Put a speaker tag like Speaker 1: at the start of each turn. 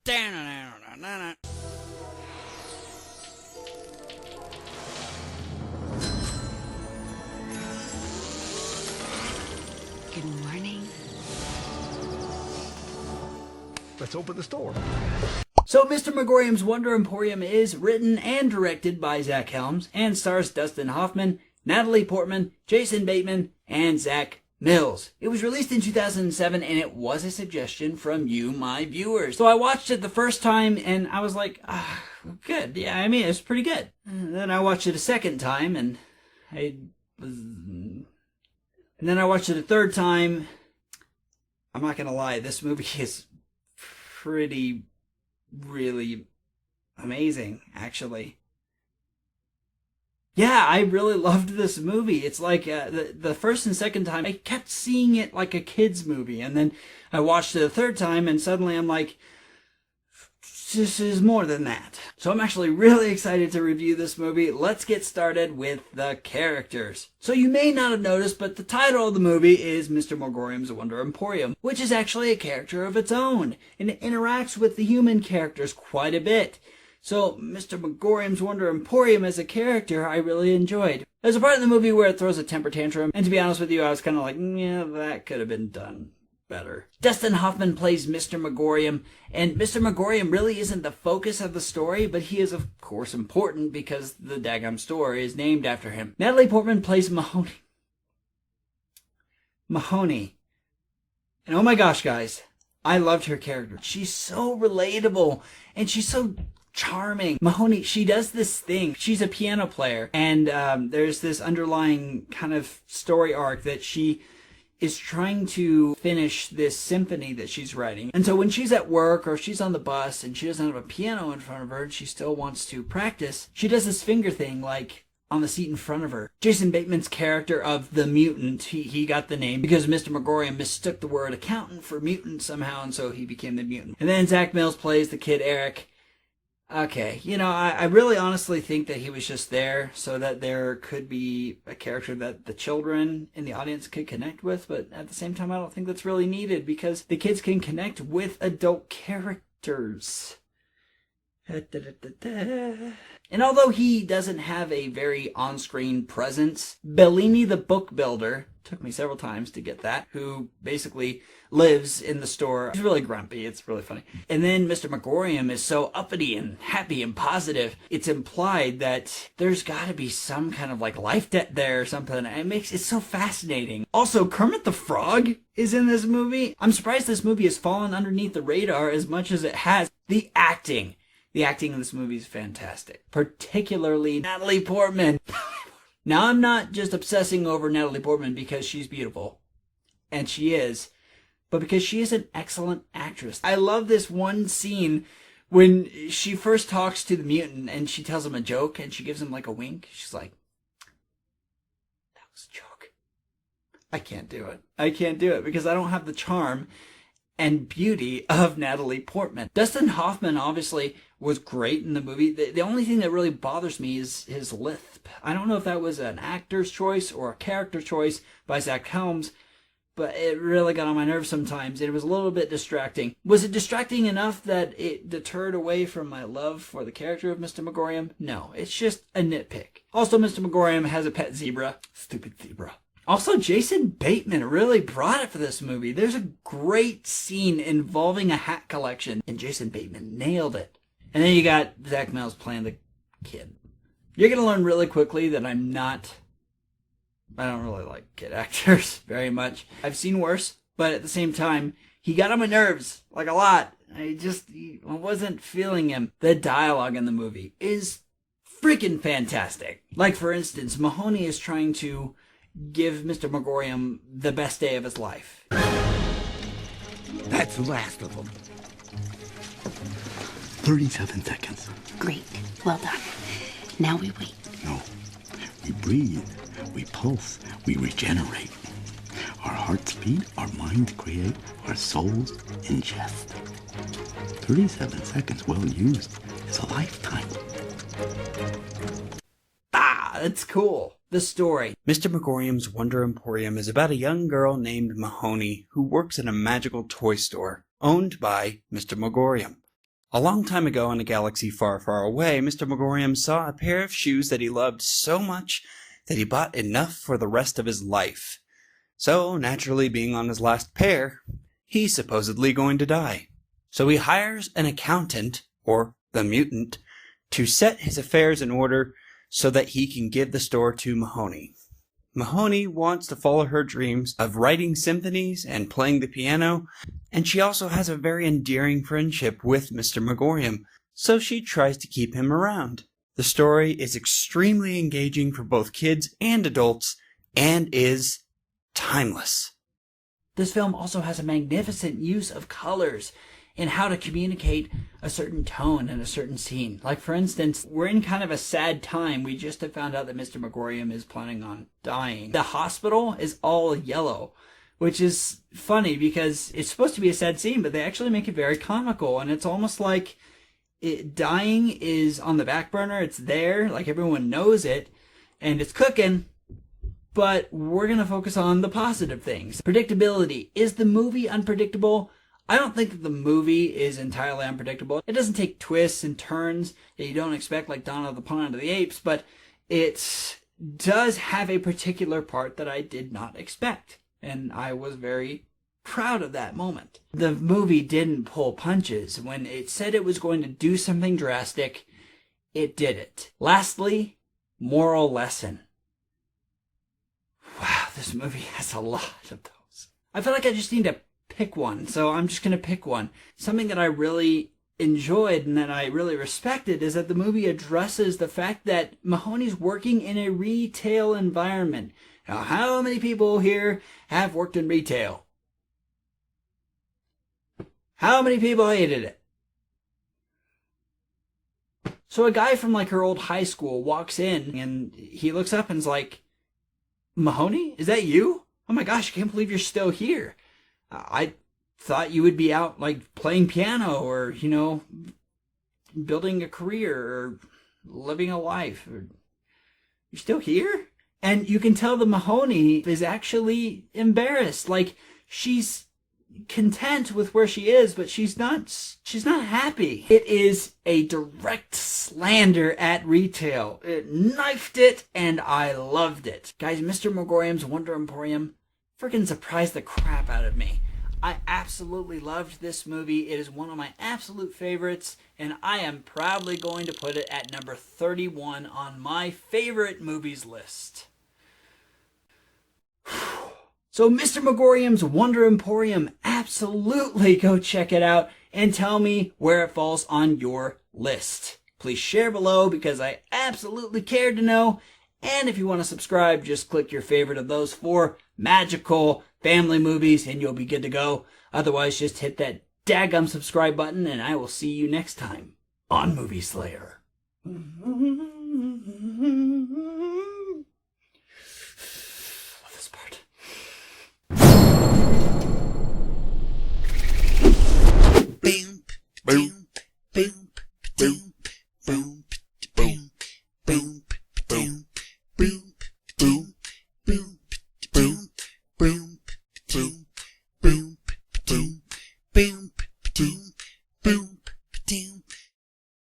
Speaker 1: Good morning.
Speaker 2: Let's open the store.
Speaker 3: So Mr. Magorium's Wonder Emporium is written and directed by Zach Helms and stars Dustin Hoffman, Natalie Portman, Jason Bateman, and Zach Mills. It was released in 2007 and it was a suggestion from you, my viewers. So I watched it the first time and I was like, good. Yeah, I mean, it's pretty good. And then I watched it a second time and then I watched it a third time. I'm not gonna lie, this movie is really amazing, actually. Yeah, I really loved this movie. It's like the first and second time, I kept seeing it like a kid's movie. And then I watched it a third time and suddenly I'm like, this is more than that. So I'm actually really excited to review this movie. Let's get started with the characters. So you may not have noticed, but the title of the movie is Mr. Magorium's Wonder Emporium, which is actually a character of its own, and it interacts with the human characters quite a bit. So Mr. Magorium's Wonder Emporium as a character, I really enjoyed. There's a part of the movie where it throws a temper tantrum, and to be honest with you, I was kind of like, yeah, that could have been done better. Dustin Hoffman plays Mr. Magorium, and Mr. Magorium really isn't the focus of the story, but he is of course important because the daggum store is named after him. Natalie Portman plays Mahoney. And oh my gosh, guys, I loved her character. She's so relatable, and she's so charming. Mahoney, she does this thing. She's a piano player, and there's this underlying kind of story arc that she is trying to finish this symphony that she's writing. And so when she's at work or she's on the bus and she doesn't have a piano in front of her and she still wants to practice, she does this finger thing like on the seat in front of her. Jason Bateman's character of the mutant, he got the name because Mr. Magorium mistook the word accountant for mutant somehow, and so he became the mutant. And then Zach Mills plays the kid Eric. Okay, you know, I really honestly think that he was just there so that there could be a character that the children in the audience could connect with, but at the same time, I don't think that's really needed because the kids can connect with adult characters. And although he doesn't have a very on-screen presence, Bellini the book builder, took me several times to get that, who basically lives in the store. He's really grumpy. It's really funny. And then Mr. Magorium is so uppity and happy and positive. It's implied that there's got to be some kind of like life debt there or something. It makes it so fascinating. Also, Kermit the Frog is in this movie. I'm surprised this movie has fallen underneath the radar as much as it has. The acting in this movie is fantastic. Particularly Natalie Portman. Now, I'm not just obsessing over Natalie Portman because she's beautiful. And she is. But because she is an excellent actress. I love this one scene when she first talks to the mutant and she tells him a joke and she gives him like a wink. She's like, that was a joke. I can't do it. I can't do it because I don't have the charm and beauty of Natalie Portman. Dustin Hoffman obviously was great in the movie. The only thing that really bothers me is his lisp. I don't know if that was an actor's choice or a character choice by Zach Helms, but it really got on my nerves sometimes. It was a little bit distracting. Was it distracting enough that it deterred away from my love for the character of Mr. Magorium? No, it's just a nitpick. Also, Mr. Magorium has a pet zebra. Stupid zebra. Also, Jason Bateman really brought it for this movie. There's a great scene involving a hat collection, and Jason Bateman nailed it. And then you got Zach Mills playing the kid. You're going to learn really quickly that I don't really like kid actors very much. I've seen worse, but at the same time, he got on my nerves, like a lot. I wasn't feeling him. The dialogue in the movie is freaking fantastic. Like, for instance, Mahoney is trying to give Mr. Magorium the best day of his life.
Speaker 2: That's the last of them. 37 seconds.
Speaker 1: Great. Well done. Now we wait.
Speaker 2: No. We breathe. We pulse. We regenerate. Our hearts beat. Our minds create. Our souls ingest. 37 seconds well used is a lifetime.
Speaker 3: That's cool. The story. Mr. Magorium's Wonder Emporium is about a young girl named Mahoney who works in a magical toy store owned by Mr. Magorium.
Speaker 4: A long time ago in a galaxy far, far away, Mr. Magorium saw a pair of shoes that he loved so much that he bought enough for the rest of his life. So, naturally being on his last pair, he's supposedly going to die. So he hires an accountant, or the mutant, to set his affairs in order so that he can give the store to Mahoney. Mahoney wants to follow her dreams of writing symphonies and playing the piano, and she also has a very endearing friendship with Mr. Magorium, so she tries to keep him around. The story is extremely engaging for both kids and adults, and is timeless.
Speaker 3: This film also has a magnificent use of colors and how to communicate a certain tone in a certain scene. Like, for instance, we're in kind of a sad time. We just have found out that Mr. Magorium is planning on dying. The hospital is all yellow, which is funny because it's supposed to be a sad scene, but they actually make it very comical, and it's almost like dying is on the back burner. It's there, like everyone knows it, and it's cooking, but we're going to focus on the positive things. Predictability. Is the movie unpredictable? I don't think that the movie is entirely unpredictable. It doesn't take twists and turns that you don't expect, like Dawn of the Planet of the Apes, but it does have a particular part that I did not expect, and I was very proud of that moment. The movie didn't pull punches. When it said it was going to do something drastic, it did it. Lastly, moral lesson. Wow, this movie has a lot of those. I feel like I just need to pick one, so I'm just going to pick one. Something that I really enjoyed and that I really respected is that the movie addresses the fact that Mahoney's working in a retail environment. Now, how many people here have worked in retail? How many people hated it? So a guy from like her old high school walks in and he looks up and's like, Mahoney, is that you? Oh my gosh, I can't believe you're still here. I thought you would be out like playing piano or, you know, building a career or living a life. You're still here? And you can tell the Mahoney is actually embarrassed. Like, she's content with where she is, but she's not happy. It is a direct slander at retail. It knifed it, and I loved it. Guys, Mr. Magorium's Wonder Emporium freaking surprised the crap out of me. I absolutely loved this movie. It is one of my absolute favorites, and I am proudly going to put it at number 31 on my favorite movies list. So Mr. Magorium's Wonder Emporium, absolutely go check it out and tell me where it falls on your list. Please share below because I absolutely care to know. And if you want to subscribe, just click your favorite of those 4 magical family movies and you'll be good to go. Otherwise, just hit that daggum subscribe button and I will see you next time on MovieSlayer.